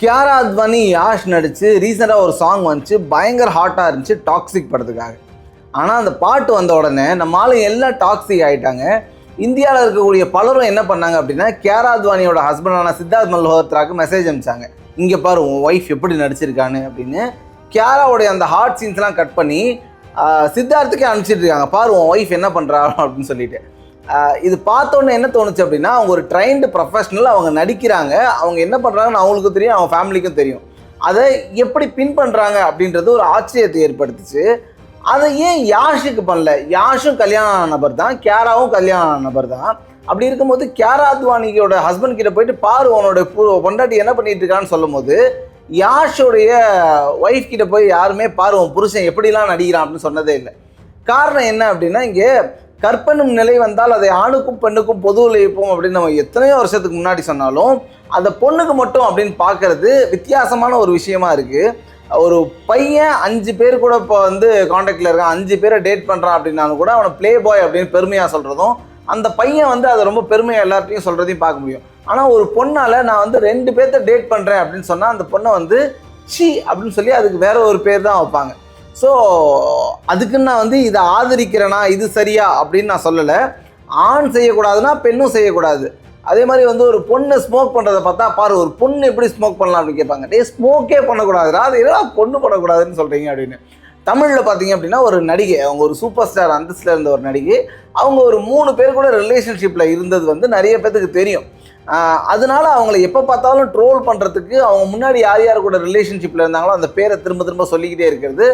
கியாரா அத்வானி யாஷ் நடித்து ரீசெண்டாக ஒரு சாங் வந்துச்சு, பயங்கர ஹாட்டாக இருந்துச்சு டாக்ஸிக் படத்துக்காக. ஆனால் அந்த பாட்டு வந்த உடனே நம்ம ஆளுங்க எல்லாம் டாக்ஸிக் ஆகிட்டாங்க. இந்தியாவில் இருக்கக்கூடிய பலரும் என்ன பண்ணாங்க அப்படின்னா, கியாரா அத்வானியோட ஹஸ்பண்டான சித்தார்த் மல்ஹோத்ராக்கு மெசேஜ் அனுப்பிச்சாங்க, இங்கே பாரு உன் ஒய்ஃப் எப்படி நடிச்சிருக்கான்னு அப்படின்னு. கியாராவுடைய அந்த ஹார்ட் சீன்ஸ்லாம் கட் பண்ணி சித்தார்த்துக்கே அனுப்பிச்சிட்டு இருக்காங்க, பாரு உன் ஒய்ஃப் என்ன பண்ணுறா அப்படின்னு சொல்லிட்டு. இது பார்த்தோன்னே என்ன தோணுச்சு அப்படின்னா, அவங்க ஒரு ட்ரைன்டு ப்ரொஃபஷனல், அவங்க நடிக்கிறாங்க, அவங்க என்ன பண்ணுறாங்கன்னு அவங்களுக்கும் தெரியும், அவங்க ஃபேமிலிக்கும் தெரியும். அதை எப்படி பின் பண்ணுறாங்க அப்படின்றது ஒரு ஆச்சரியத்தை ஏற்படுத்துச்சு. அதை ஏன் யாஷுக்கு பண்ணல? யாஷும் கல்யாணம் நபர் தான், கியாராவும் கல்யாணம் நபர் தான். அப்படி இருக்கும்போது கியாரா அத்வானியோட ஹஸ்பண்ட் கிட்ட போயிட்டு பாரு உன்னோட பொண்டாட்டி என்ன பண்ணிட்டு இருக்கான்னு சொல்லும் போது, யாஷோடைய ஒய்ஃப் கிட்ட போய் யாருமே பாரு உன் புருஷன் எப்படிலாம் நடிக்கிறான் அப்படின்னு சொன்னதே இல்லை. காரணம் என்ன அப்படின்னா, இங்கே கற்பனும் நிலை வந்தால் அதை ஆணுக்கும் பெண்ணுக்கும் பொதுவில் வைப்போம் அப்படின்னு நம்ம எத்தனையோ வருஷத்துக்கு முன்னாடி சொன்னாலும், அதை பொண்ணுக்கு மட்டும் அப்படின்னு பார்க்கறது வித்தியாசமான ஒரு விஷயமா இருக்குது. ஒரு பையன் 5 பேர் கூட இப்போ காண்டாக்டில் இருக்கான், 5 பேரை டேட் பண்ணுறான் அப்படின்னாலும் கூட அவனை ப்ளே பாய் அப்படின்னு பெருமையாக சொல்கிறதும், அந்த பையன் அதை ரொம்ப பெருமையாக எல்லார்ட்டையும் சொல்கிறதையும் பார்க்க முடியும். ஆனால் ஒரு பொண்ணால் நான் 2 பேர்த்த டேட் பண்ணுறேன் அப்படின்னு சொன்னால் அந்த பொண்ணை சி அப்படின்னு சொல்லி அதுக்கு வேற ஒரு பேர் தான் வைப்பாங்க. ஸோ அதுக்குன்னு நான் இதை ஆதரிக்கிறேனா, இது சரியா அப்படின்னு நான் சொல்லலை. ஆண் செய்யக்கூடாதுன்னா பெண்ணும் செய்யக்கூடாது. அதே மாதிரி ஒரு பொண்ணு ஸ்மோக் பண்ணுறதை பார்த்தா பாரு ஒரு பொண்ணு எப்படி ஸ்மோக் பண்ணலாம் அப்படின்னு கேட்பாங்க. டே ஸ்மோக்கே பண்ணக்கூடாதுடா, அது எல்லாம் பொண்ணு பண்ணக்கூடாதுன்னு சொல்கிறீங்க அப்படின்னு. தமிழில் பார்த்தீங்க அப்படின்னா ஒரு நடிகை, அவங்க ஒரு சூப்பர் ஸ்டார் அந்தஸ்தில் இருந்த ஒரு நடிகை, அவங்க ஒரு 3 பேர் கூட ரிலேஷன்ஷிப்பில் இருந்தது நிறைய பேர்த்துக்கு தெரியும். அதனால அவங்கள எப்போ பார்த்தாலும் ட்ரோல் பண்ணுறதுக்கு, அவங்க முன்னாடி யார் யார் கூட ரிலேஷன்ஷிப்பில் இருந்தாங்களோ அந்த பேரை திரும்ப திரும்ப சொல்லிக்கிட்டே இருக்கிறது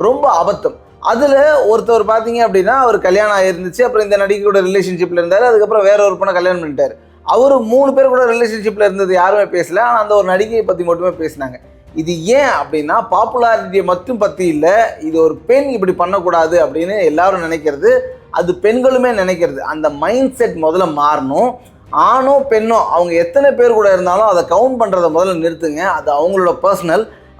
ரொம்ப அபத்தம். அதில் ஒருத்தர் பார்த்தீங்க அப்படின்னா, அவர் கல்யாணம் ஆகிருந்துச்சு, அப்புறம் இந்த நடிகை கூட ரிலேஷன்ஷிப்பில் இருந்தார், அதுக்கப்புறம் வேற ஒரு பொண்ணை கல்யாணம் பண்ணிட்டார். அவர் 3 பேர் கூட ரிலேஷன்ஷிப்பில் இருந்தது யாருமே பேசல, ஆனால் அந்த ஒரு நடிகையை பற்றி மட்டுமே பேசினாங்க. இது ஏன் அப்படின்னா, பாப்புலாரிட்டியை மட்டும் பற்றி இல்லை, இது ஒரு பெண் இப்படி பண்ணக்கூடாது அப்படின்னு எல்லாரும் நினைக்கிறது, அது பெண்களுமே நினைக்கிறது. அந்த மைண்ட் செட் முதல்ல மாறணும். ஆணோ பெண்ணோ அவங்க எத்தனை பேர் கூட இருந்தாலும் அதை கவுண்ட் பண்ணுறதை முதல்ல நிறுத்துங்க. அது அவங்களோட பர்சனல்.